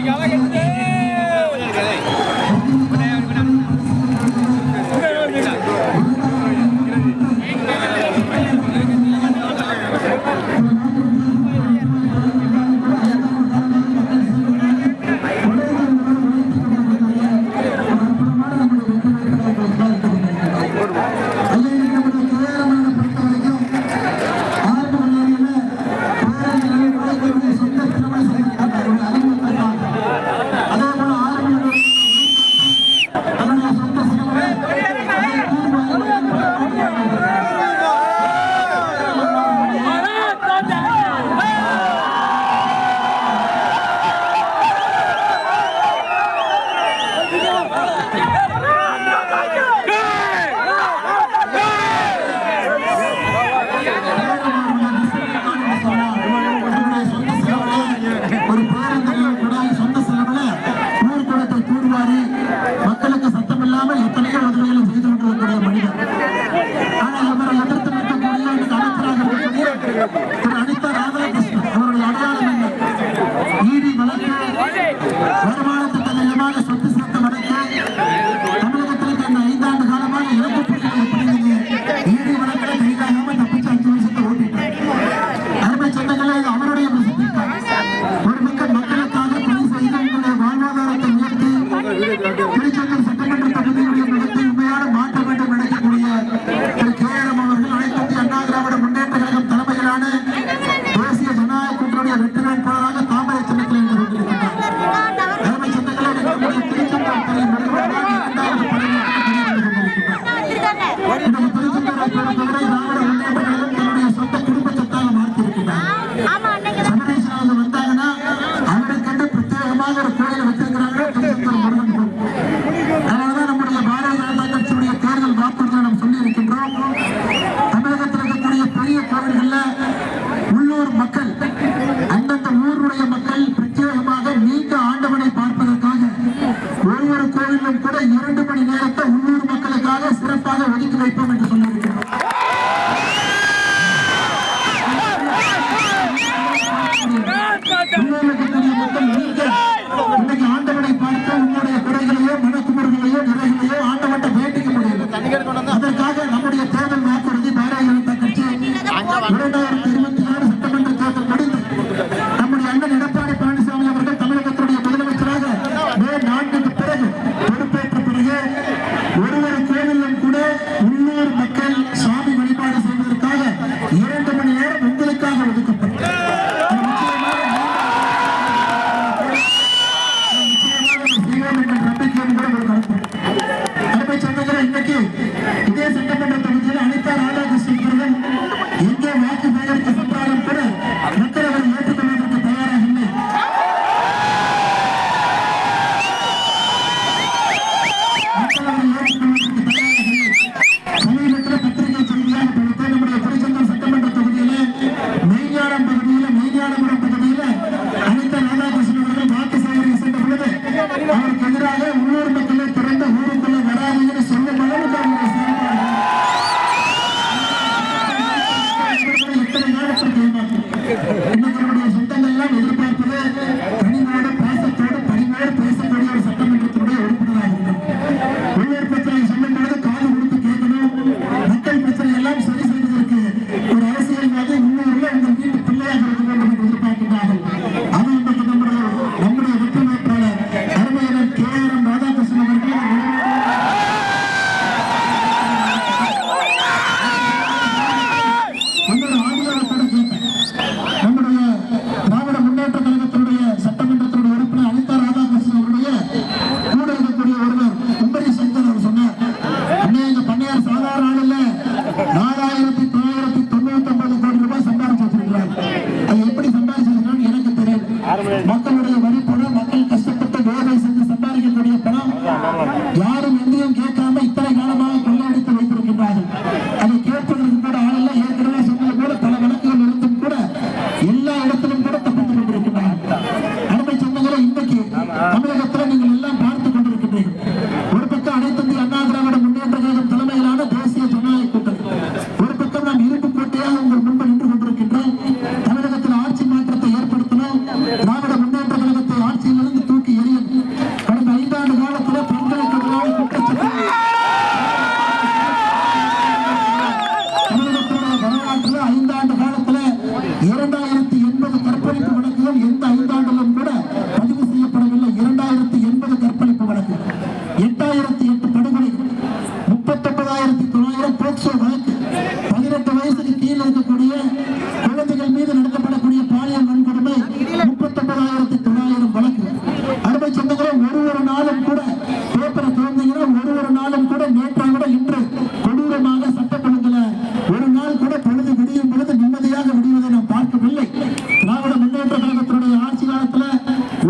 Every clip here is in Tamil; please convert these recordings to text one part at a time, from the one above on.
திராவிட முன்னேற்ற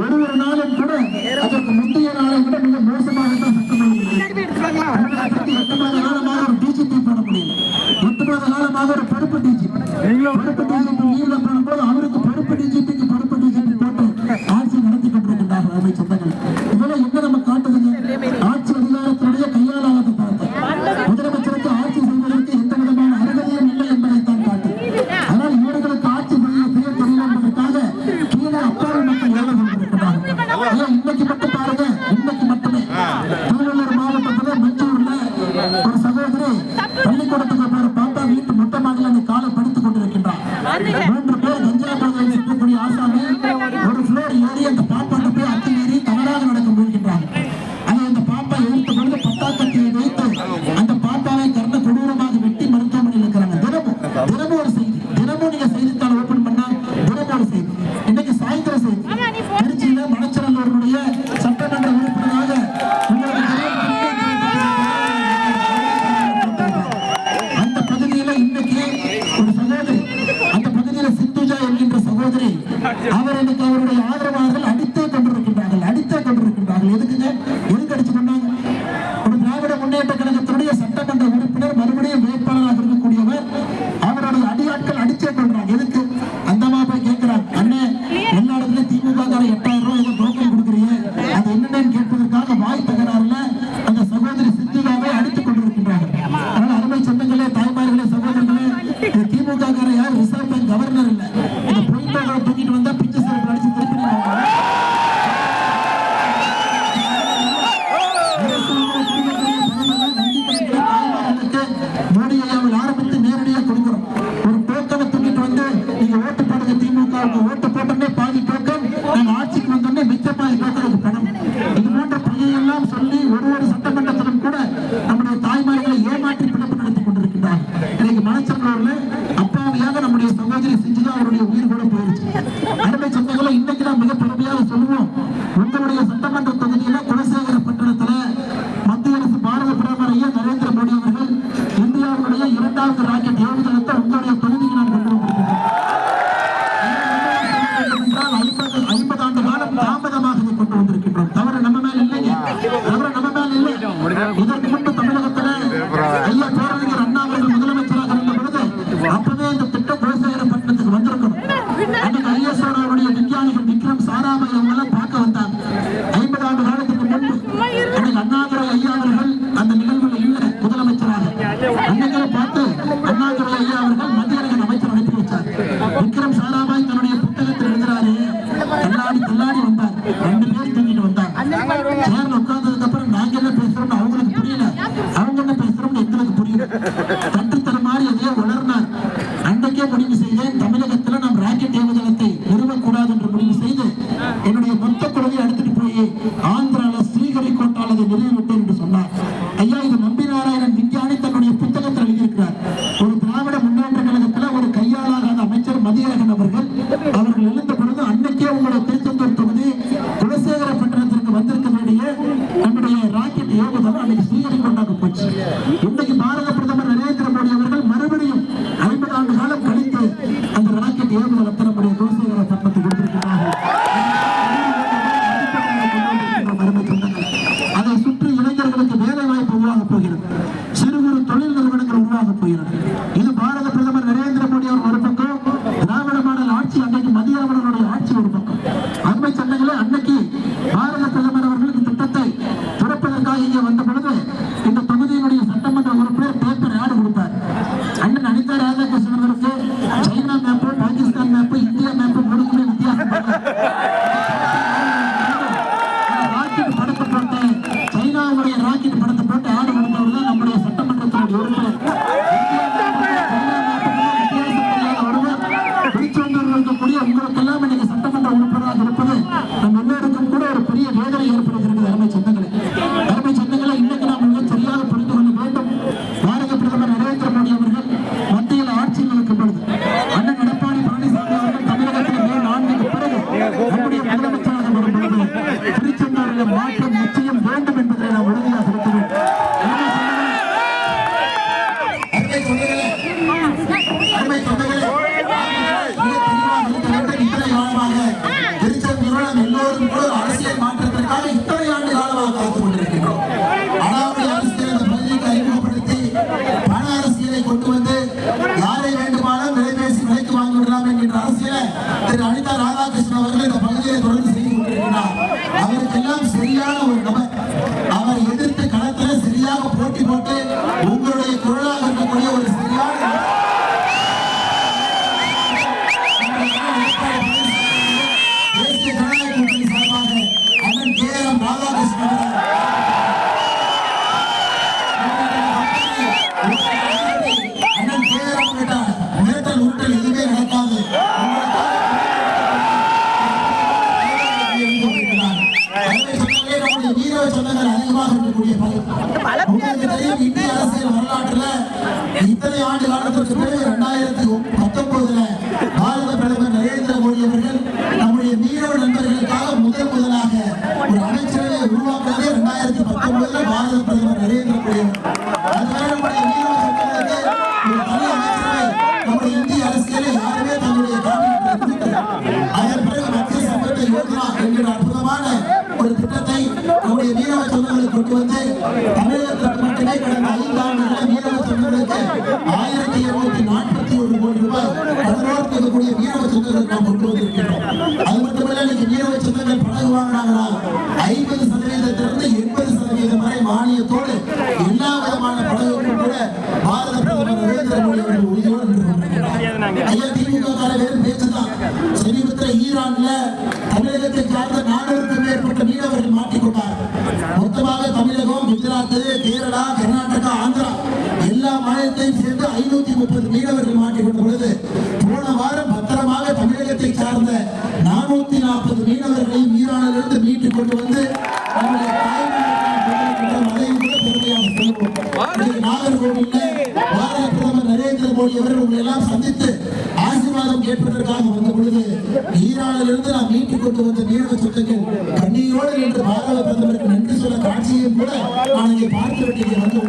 ஒரு நாளும் கூட அதற்கு முந்தைய நாளை விட மிக மோசமாகத்தான் சட்டம் 8 மாத காலமாக ஒரு டிஜிபி போட முடியல. 8 மாத காலமாக ஒரு பொறுப்பு டிஜிபி லீவ்ல போடும்போது அவருக்கு பொறுப்பு டிஜிபிக்கு பொறுப்பு டிஜிபி போட்டு ஆட்சி நடத்தி கொண்டிருக்கின்றார்கள். அவை சொந்தங்கள் இதெல்லாம் எங்க நம்ம காட்டுதுங்க? ஆட்சி அதிகாரத்தினுடைய கையாளாத தரத்தை முதலமைச்சருக்கு ஆட்சி செய்வதற்கு எந்த விதமான அருகதையும் இல்லை என்பதைத்தான் காட்டு. ஆனால் இவர்களுக்கு ஆட்சி செய்ய தெரியல என்பதற்காக கீழே அப்பாவி மக்கள் எவ்வளவு கொண்டிருக்கிறார்கள். இன்னைக்கு மட்டும் பாருங்க, இன்னைக்கு மட்டுமே திருவள்ளூர் மாவட்டத்தில் மெச்சூர்ல ஒரு சகோதரி பள்ளிக்கூடத்துக்கு போற பாப்பா வீட்டு மொட்டை மாடியில் காலை படித்துக் கொண்டிருக்கின்றார். 3 பேர் கஞ்சா போதை சுற்றக்கூடிய ஆசாமி ஒரு ஃப்ளோர் ஏறி அந்த பாப்பாட்டு போய் அத்துமீறி தவறாக நடக்க முயல்கின்றார். அதை அந்த பாப்பா எடுத்த பொழுது பட்டாக்கத்தியை வைத்து அந்த பாப்பாவை கர்ண கொடூரமாக வெட்டி மருத்துவமனையில் இருக்கிறாங்க. தினமும் ஒரு செய்தி, தினமும் நீங்க செய்தித்தாள் ஓபன் பண்ணா தினமும் ஒரு செய்தி. இன்னைக்கு சாயந்தரம் செய்தி திருச்சியில மணச்சநல்லூருடைய சட்டமன்ற உறுப்பினராக அந்த பகுதியில இன்னைக்கு ஒரு சகோதரி, அந்த பகுதியில சிந்துஜா என்கின்ற சகோதரி, அவர் இன்னைக்கு அவருடைய ஆதரவாளர்கள் அடித்தே கொண்டிருக்கின்றார்கள். எதுக்குங்க? எதுக்கு அடிச்சு கொண்டாங்க? ஒரு திராவிட முன்னேற்ற கழகத்தினுடைய சட்டமன்ற உறுப்பினர் மறுபடியும் வேட்பாளராக இருக்கக்கூடியவர் அவருடைய அடியாட்கள் அடிச்சே கொள்றாங்க. எதுக்கு? அந்த போய் கேட்கிறாங்க, அண்ணே எல்லா இடத்துலயும் திமுக 8000 ரூபாய் ஏதோ டோக்கன் கொடுக்குறீங்க, அது என்னன்னு கேட்பதற்காக வாய் தகராறுல அந்த சகோதரி சிந்துகாவை அடித்துக் கொண்டிருக்கின்றார்கள். அதனால அருமை சொந்தங்களே, தாய்மார்களே, சகோதரர்களே, திமுக யார் ரிசர்வ் பேங்க் கவர்னர் இல்ல. இந்த பொய்ப்பாக தூக்கிட்டு வந்தா பிச்சை சிறப்பு அடிச்சு திருப்பி மோடி ஐயாவில் ஆரம்பித்து நேரடியாக கொடுக்கிறோம். ஒரு டோக்கனை தூக்கிட்டு வந்து நீங்க ஓட்டு போடுங்க, திமுக ஓட்டு போட்டோன்னே பாதி டோக்கன், நாங்க ஆட்சிக்கு வந்தோடனே மிச்ச பாதி டோக்கனுக்கு பணம். இது போன்ற பொய்யெல்லாம் சொல்லி ஒரு சட்டமன்றத்திலும் கூட நம்முடைய தாய்மார்களை ஏமாற்றி பிழைப்பு நடத்தி கொண்டிருக்கின்றார். இன்னைக்கு மணச்சநல்லூர்ல அப்பாவியாக நம்முடைய சகோதரி செஞ்சுதான் அவருடைய உயிர் கூட போயிருச்சு. அருமை சொந்தங்களை இன்னைக்கு நான் மிக பெருமையாக சொல்லுவோம், உங்களுடைய சட்டமன்ற தொகுதியில குலசேகர பட்டணத்துல மத்திய அரசு பாரத பிரதமர் ஐயா நரேந்திர மோடி அவர்கள் இந்தியாவுடைய 2வது ராக்கெட் ஏவுதளத்தை உங்களுடைய தொகுதிக்கு நான் கொண்டு வந்திருக்கின்றேன். 50 ஆண்டு காலம் தாமதமாக இதை கொண்டு வந்திருக்கின்றோம். தவறு நம்ம மேல இல்லைங்க, தவறு நம்ம மேல இல்லை. இதற்கு முன்பு தமிழகத்துல ஐயா பேரறிஞர் அண்ணா அவர்கள் முதலமைச்சராக இருந்த பொழுது அப்பவே இந்த திட்டம் குலசேகர பட்டணத்துக்கு வந்திருக்கணும். அன்னைக்கு ஐஎஸ்ஆர்ஓடைய விஞ்ஞானிகள் விக்ரம் சாராபாய் அவங்க எல்லாம் பார்க்க வந்தாங்க. 50 ஆண்டு காலத்துக்கு முன்பு அன்னைக்கு அண்ணாதுரை ஐயா அவர்கள் அந்த நிகழ்வுல இல்ல முதலமைச்சராக. அன்னைகளை பார்த்து அண்ணாதுரை ஐயா அவர்கள் மத்திய அமைச்சர் அனுப்பி வச்சார். விக்ரம் சாராபாய் தன்னுடைய புத்தகத்தில் எழுதுறாரு, தள்ளாடி வந்தார், 2 பேர் தூக்கிட்டு வந்தார். சேர்ல உட்கார்ந்ததுக்கு அப்புறம் நாங்க என்ன பேசுறோம்னு அவங்களுக்கு புரியல, அவங்க என்ன பேசுறோம்னு எங்களுக்கு புரியல. தட்டுத்தர மாதிரி அதையே வளர்னார். அன்றைக்கே முடிவு செய்தேன், தமிழகத்துல நாம் ராக்கெட் ஏவுதளத்தை நிறுவக்கூடாது என்று முடிவு செய்து என்னுடைய மொத்த குழுவை எடுத்துட்டு போய் ஆந்திரால ஸ்ரீஹரிகோட்டால் அதை நிறுவிவிட்டேன் என்று சொன்னார். ஐயா, இது நம்பி நாராயணன் விஞ்ஞானி தன்னுடைய புத்தகத்தில் எழுதியிருக்கிறார். ஒரு திராவிட முன்னேற்ற கழகத்துல ஒரு கையாளாகாத அமைச்சர் மதியழகன் அவர்கள் எழுந்த பொழுது அன்னைக்கே உங்களுடைய திருச்செந்தூர் தொகுதி குலசேகர பட்டணத்திற்கு வந்திருக்க வேண்டிய நம்முடைய ராக்கெட் ஏவுதளம் அன்னைக்கு ஸ்ரீஹரிகோட்டாக்கு போச்சு. இன்னைக்கு பாரத பிரதமர் நரேந்திர மோடி அவர்கள் மறுபடியும் 50 ஆண்டு காலம் கழித்து அந்த ராக்கெட் ஏவுதளத்தை நம்முடைய குலசேகர பட்டணத்துக்கு கொடுத்திருக்கிறார்கள். அதை சுற்றி இளைஞர்களுக்கு வேலை வாய்ப்பு உருவாக போகிறது, சிறு குறு தொழில் நிறுவனங்கள் உருவாக போகிறது. இது பாரத பிரதமர் நரேந்திர மோடி அவர் ஒரு பக்கம், திராவிட மாடல் ஆட்சி அன்னைக்கு மத்திய அவர்களுடைய ஆட்சி ஒரு பக்கம். அருமை சொந்தங்களே, அன்னைக்கு பாரத பிரதமர் அவர்களுக்கு திட்டத்தை துறப்பதற்காக இங்கே வந்த பொழுது இந்த தொகுதியினுடைய சட்டமன்ற உறுப்பினர் பேப்பர் ஆடு கொடுத்தார். அண்ணன் அனிதா ராதாகிருஷ்ணன் அவருக்கு China map, Pakistan map, India map மூணுக்குமே வித்தியாசம் ராக்கெட் படத்தை போட்டு, சைனாவுடைய ராக்கெட் படத்தை போட்டு ஆடு கொடுத்தவர் தான் நம்முடைய சட்டமன்றத்தினுடைய உறுப்பினர். இருக்கக்கூடிய உங்களுக்கெல்லாம் இன்னைக்கு சட்டமன்ற உறுப்பினராக இருப்பது நம் எல்லோருக்கும் கூட ஒரு பெரிய வேதனை ஏற்படுகிறது. அருமை சொந்தங்களே, இன்னைக்கு நாம் மிக சரியாக புரிந்து கொள்ள வேண்டும். பாரத பிரதமர் நரேந்திர மோடி அவர்கள் மத்தியில் ஆட்சியில் இருக்கும் பொழுது அண்ணன் எடப்பாடி பழனிசாமி அவர்கள் தமிழகத்தில் மே 4க்கு பிறகு நம்முடைய முதலமைச்சராக வரும் பொழுது திருச்செந்தூரில் மாற்றம் நிச்சயம் வேண்டும் என்பதை நாம் உறுதியாக இருக்கிறோம். அருமை சொந்தங்களே, எல்லோரும் நாங்களும் கூட அரசியல் மாற்றத்திற்காக இத்தனை ஆண்டு காலமாக காத்துக் கொண்டிருக்கின்றோம். அடாவடி அரசியல் இந்த பகுதிக்கு அறிமுகப்படுத்தி பண அரசியலை கொண்டு வந்து யாரை வேண்டுமானாலும் விலை பேசி விலைக்கு வாங்கி விடலாம் என்கின்ற அரசியலை திரு அனிதா ராதாகிருஷ்ணன் அவர்கள் இந்த பகுதியை தொடர்ந்து செய்து கொண்டிருக்கிறார். அவருக்கெல்லாம் சரியான ஒரு நபர். அவரை எதிர்த்து களத்தில் சரியாக போட்டி போட்டு உங்களுடைய குரலாக இருக்கக்கூடிய ஒரு சரியான தேசிய ஜனநாயக கூட்டணி சார்பாக அண்ணன் KM ராதாகிருஷ்ணன் அண்ணன் KM மிரட்டல் உருட்டல் எதுவுமே நடக்காது. வீரவ சொந்தங்கள் அதிகமாக இருக்கக்கூடிய உங்களுக்கு தெரியும், இந்திய அரசியல் வரலாற்றுல இத்தனை ஆண்டு காலத்திற்கு பிறகு 2019 பாரத பிரதமர் நரேந்திர மோடி அவர்கள் நம்முடைய மீனவ நண்பர்களுக்காக முதலாக ஒரு அமைச்சரவை உருவாக்குவதே 2019 பாரத பிரதமர் நரேந்திர மோடி. அதுவரை நம்முடைய மீனவ சொந்தங்களுக்கு ஒரு தனி அமைச்சரவை நம்முடைய இந்திய அரசியலில் யாருமே தங்களுடைய காப்பீடு. அதன் பிறகு மத்திய சம்பத்தை யோஜனா என்கிற அற்புதமான ஒரு திட்டத்தை நம்முடைய மீனவ சொந்தங்களுக்கு கொண்டு வந்து தமிழகத்திற்கு மட்டுமே கடந்த 5 ஆண்டுகளில் மீனவ சொந்தங்களுக்கு 1241 கோடி ரூபாய் கடனோடு இருக்கக்கூடிய மீனவ சொந்தங்களுக்கு நாம் கொண்டு வந்திருக்கிறோம். அது மட்டுமல்ல, இன்னைக்கு மீனவ சொந்தங்கள் படகு வாங்கினாங்களா 50% 80% வரை மானியத்தோடு எல்லா விதமான படகுக்கும் கூட பாரத பிரதமர் நரேந்திர மோடி அவர்கள் உறுதியோடு நின்று கொண்டிருக்கிறார். ஐயா, திமுக வேறு பேச்சுதான். சமீபத்தில் ஈரான்ல தமிழகத்தை சார்ந்த 400க்கும் மேற்பட்ட மீனவர்கள் மாட்டிக்கொண்டார். மொத்தமாக தமிழகம், குஜராத், கேரளா, கர்நாடகா, ஆந்திரா எல்லா மாநிலத்தையும் சேர்ந்து 530 மீனவர்கள் மாட்டிக்கொண்ட பொழுது போன வாரம் பத்திரமாக தமிழகத்தை சார்ந்த 440 மீனவர்களையும் ஈரானிலிருந்து மீட்டுக் கொண்டு வந்து நம்முடைய அதையும் கூட பெருமையாக சொல்லுவோம். நாகர்கோவிலில் பாரத பிரதமர் நரேந்திர மோடி அவர்கள் உங்களை எல்லாம் சந்தித்து ஆசீர்வாதம் கேட்பதற்காக வந்த பொழுது ஈரானிலிருந்து நாம் மீட்டுக் கொண்டு வந்த மீனவ சொந்தங்கள் கண்ணீரோடு என்று பாரத பிரதமருக்கு நன்றி சொல்ல காட்சியையும் கூட நான் இங்கே பார்த்துவிட்டு வந்து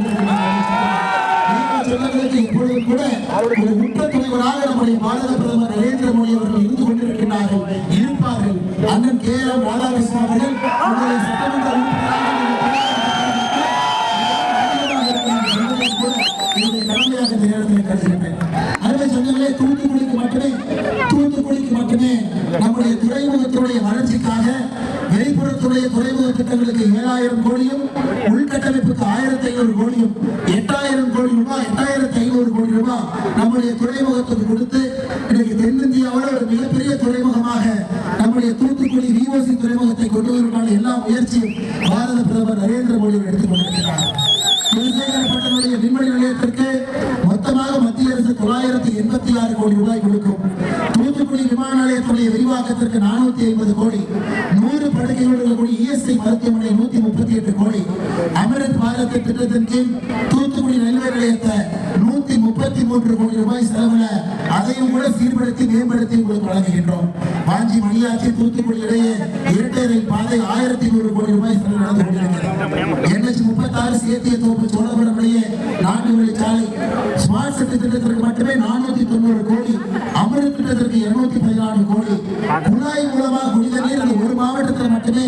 சொந்தங்களுக்கு எப்பொழுதும் கூட ஒரு உற்ற துணைவராக நம்முடைய பாரத பிரதமர் நரேந்திர மோடி அவர்கள் இருந்து கொண்டிருக்கிறார்கள், இருப்பார்கள். அண்ணன் KM ராதாகிருஷ்ணன் அவர்கள் உங்களை சட்டமன்ற கடமையாக இந்த நேரத்தில் கருதுகிறேன். அருமை சொந்தங்களே, தூத்துக்குடிக்கு மட்டுமே நம்முடைய துறைமுகத்துடைய வளர்ச்சிக்காக வெளிப்புறத்துடைய துறைமுக திட்டங்களுக்கு 7000 கோடியும் உள்கட்டமைப்புக்கு 1500 கோடியும் 8000 கோடி ரூபாய் 8500 கோடி ரூபாய் நம்முடைய துறைமுகத்துக்கு கொடுத்து இன்னைக்கு தென்னிந்தியாவோட ஒரு மிகப்பெரிய துறைமுகமாக நம்முடைய தூத்துக்குடி VOC துறைமுகத்தை கொண்டு வருவதற்கான எல்லா முயற்சியும் பாரத பிரதமர் நரேந்திர மோடி எடுத்துக் கொண்டிருக்கிறார். குலசேகரப்பட்டனுடைய விண்வெளி நிலையத்திற்கு மொத்தமாக மத்திய அரசு 986 கோடி ரூபாய் கொடுக்கும். தூத்துக்குடி விமான நிலையத்துடைய விரிவாக்கத்திற்கு 450 கோடி, 100 படுக்கைகள் இருக்கக்கூடிய ESI மருத்துவமனை 138 கோடி, அமிர்த் பாரத் திட்டத்தின் கீழ் தூத்துக்குடி ரயில்வே நிலையத்தை 133 கோடி ரூபாய் செலவுல அதையும் கூட சீர்படுத்தி மேம்படுத்தி உங்களுக்கு வழங்குகின்றோம். வாஞ்சி மணியாச்சி தூத்துக்குடி இடையே இரட்டை ரயில் பாதை 1100 கோடி ரூபாய் செலவு நடந்து கொண்டிருக்கிறது. NH 36 சேத்திய தோப்பு சோழபுரம் இடையே 4 வழிச்சாலை, ஸ்மார்ட் சிட்டி திட்டத்திற்கு மட்டுமே 490 கோடி, அமிர்த் திட்டத்திற்கு 214 கோடி, குழாய் மூலமாக குடிநீர் அந்த ஒரு மாவட்டத்தில் மட்டுமே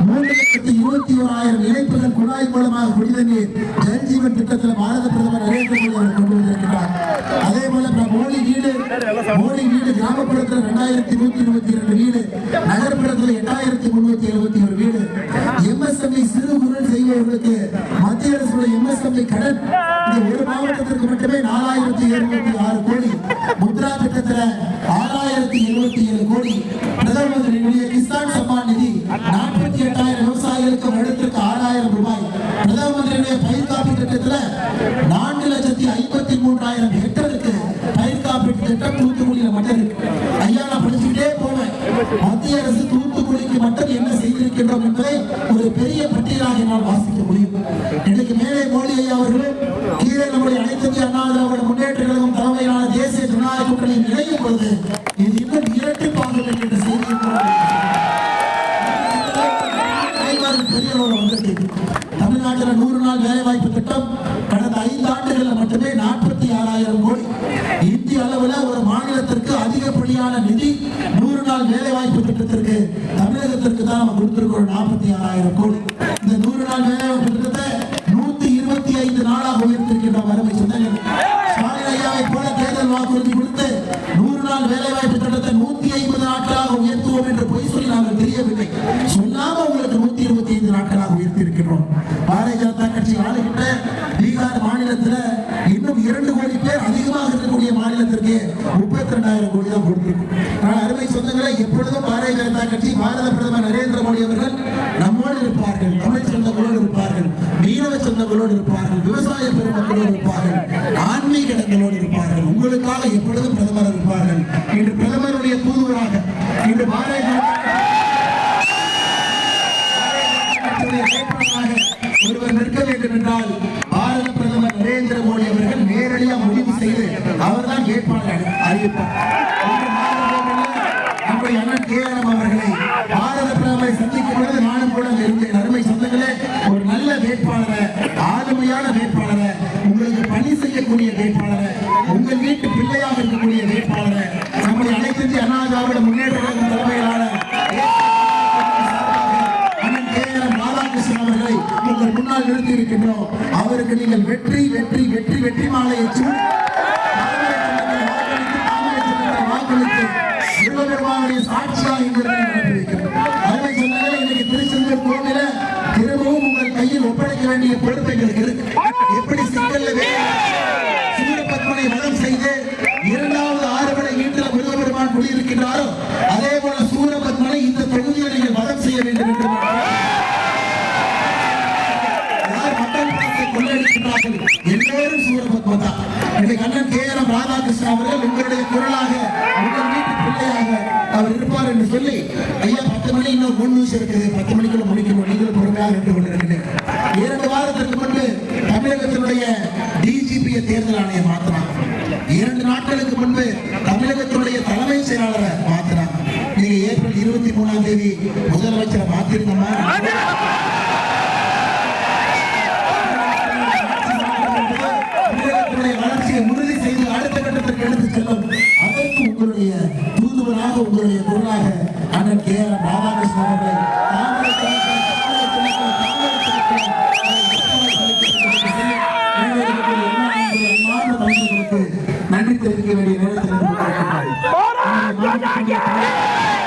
3,21,000 இணைப்புகள் குழாய் மூலமாக குடிநீர் ஜல்ஜீவன் திட்டத்தில் பாரத பிரதமர் நரேந்திர மோடி அவர் கொண்டு வந்திருக்கிறார். அதே போல மோடி வீடு கிராமப்புறத்தில் 2122 வீடு, நகர்ப்புறத்தில் 8371 வீடு. MSME சிறு குறு செய்வர்களுக்கு மத்திய அரசுடைய MSME கடன் ஒரு மாவட்டத்திற்கு மட்டுமே 4706 கோடி, முத்ரா திட்டத்தில் 6077 கோடி, பிரதம மந்திரியுடைய கிசான் சம்மான் நிதி 48,000 விவசாயிகளுக்கு வருடத்திற்கு 6000 ரூபாய், பிரதம மந்திரியுடைய பயிர் காப்பீட்டு திட்டத்தில் 4,53,000 ஹெக்டருக்கு பயிர் காப்பீட்டு திட்டம் தூத்துக்குடியில் மட்டும் இருக்கு. ஐயா, நான் படிச்சுக்கிட்டே போவேன். மத்திய அரசு தூத்துக்குடிக்கு மட்டும் என்ன செய்திருக்கின்றோம் என்பதை ஒரு பெரிய பட்டியலாக என்னால் வாசிக்க முடியும். இன்னைக்கு மேலே மோடி ஐயா அவர்களும் கீழே நம்முடைய அனைத்து இந்திய அண்ணா திராவிட முன்னேற்ற கழகம் தலைமையிலான தேசிய ஜனநாயக கூட்டணி இணையும் பொழுது இது இன்னும் இரட்டிப்பாக என்ற செய்தியை பெரிய அளவில் வந்திருக்கு. தமிழ்நாட்டில் 100 நாள் வேலைவாய்ப்பு திட்டம் கடந்த 5 ஆண்டுகளில் மட்டுமே 46,000 கோடி. இந்திய அளவில் ஒரு மாநிலத்திற்கு அதிகப்படியான நிதி 100 நாள் வேலைவாய்ப்பு திட்டத்திற்கு தமிழகத்தில் திட்டத்திற்கு தான் நம்ம கொடுத்திருக்கிறோம் 46,000 கோடி. இந்த 100 நாள் வேலைவாய்ப்பு திட்டத்தை 125 நாளாக உயர்த்திருக்கின்றோம். அருமை சொந்தங்கள், ஸ்டாலின் ஐயாவை போல தேர்தல் வாக்குறுதி கொடுத்து 100 நாள் வேலைவாய்ப்பு திட்டத்தை 150 நாட்களாக உயர்த்துவோம் என்று பொய் சொல்லி நாங்கள் தெரியவில்லை. சொல்லாம உங்களுக்கு 125 நாட்களாக உயர்த்தி இருக்கின்றோம். பாரதிய ஜனதா கட்சி ஆளுகின்ற பீகார் மாநிலத்தில் இன்னும் 2 கோடி பேர் அதிகமாக இருக்கக்கூடிய மாநிலத்திற்கு 32,000 கோடி தான் கொடுத்திருக்கும். அருமை சொந்தங்களை, எப்பொழுதும் பாரதிய ஜனதா கட்சி, பாரத பிரதமர் நரேந்திர மோடி அவர்கள் நம்மோடு இருப்பார்கள். தமிழ் சொந்தங்களோடு இருப்பார்கள், மீனவ சொந்தங்களோடு இருப்பார்கள், விவசாய பெருமக்களோடு இருப்பார்கள், ஆன்மீக இடங்களோடு இருப்பார்கள். உங்களுக்காக எப்பொழுதும் பிரதமர் இருப்பார்கள். இன்று பிரதமருடைய தூதுவராக இன்று பாரதிய ஜனதா ஒருவர் நிற்க வேண்டும் என்றால் பாரத பிரதமர் நரேந்திர மோடி அவர்கள் நேரடியாக முடிவு செய்து அவர்தான் வேட்பாளர் அறிவிப்பார். நம்முடைய அண்ணன் கேஆர்எம் அவர்களை பாரத பிரதமரை சந்திக்கும் பொழுது நானும் கூட இருந்தேன். அருமை சொந்தங்களே, ஒரு நல்ல வேட்பாளரை, ஆளுமையான வேட்பாளரை, உங்களுக்கு பணி செய்யக்கூடிய வேட்பாளரை, உங்கள் வீட்டு பிள்ளையாக இருக்கக்கூடிய வேட்பாளரை நம்முடைய அனைத்து இந்திய அண்ணா திராவிட முன்னேற்ற கழகம் தலைமையிலான அவர்களை உங்கள் முன்னால் நிறுத்தி இருக்கின்றோம். அவருக்கு நீங்கள் வெற்றி வெற்றி வெற்றி வெற்றி மாலையை வாக்களித்து சிவபெருமானுடைய சாட்சியாக அருமை சொன்னாலே இன்னைக்கு திருச்செந்தூர் கோவில திரும்பவும் உங்கள் கையில் ஒப்படைக்க வேண்டிய பொறுப்பு எங்களுக்கு இருக்கு. எப்படி சிக்கல்ல சூரபத்மனை வதம் செய்து 2வது ஆறுபடை வீட்டில் முருகபெருமான் குடியிருக்கின்றாரோ அதே போல சூரபத்மனை இந்த தொகுதியை நீங்கள் வதம் செய்ய வேண்டும் என்று எல்லோரும் சூரபத்மன் தான். இன்னைக்கு அண்ணன் கேஆர்எம் ராதாகிருஷ்ணன் அவர்கள் உங்களுடைய குரலாக, உங்கள் வீட்டு பிள்ளையாக அவர் இருப்பார் என்று சொல்லி, ஐயா 10 மணி இன்னும் 3 நிமிஷம் இருக்குது, 10 மணிக்குள்ள முடிக்கணும், நீங்களும் பொறுமையாக நின்று கொண்டிருக்கிறேன். 2 வாரத்திற்கு முன்பு தமிழகத்தினுடைய டிஜிபியை தேர்தல் ஆணையம் மாத்தினாங்க. 2 நாட்களுக்கு முன்பு தமிழகத்தினுடைய தலைமை செயலாளரை மாத்தினாங்க. நீங்க ஏப்ரல் 23ஆம் தேதி முதலமைச்சரை மாத்திருந்தோமா? வளர்ச்சியை உறுதி செய்து அடுத்த கட்டத்திற்கு எடுத்து செல்லும். அதற்கு உங்களுடைய தூதுவராக, உங்களுடைய குரலாக அண்ணன் கேஆர்எம் ராதாகிருஷ்ணன் அவர்களை நன்றி தெரிவிக்க வேண்டிய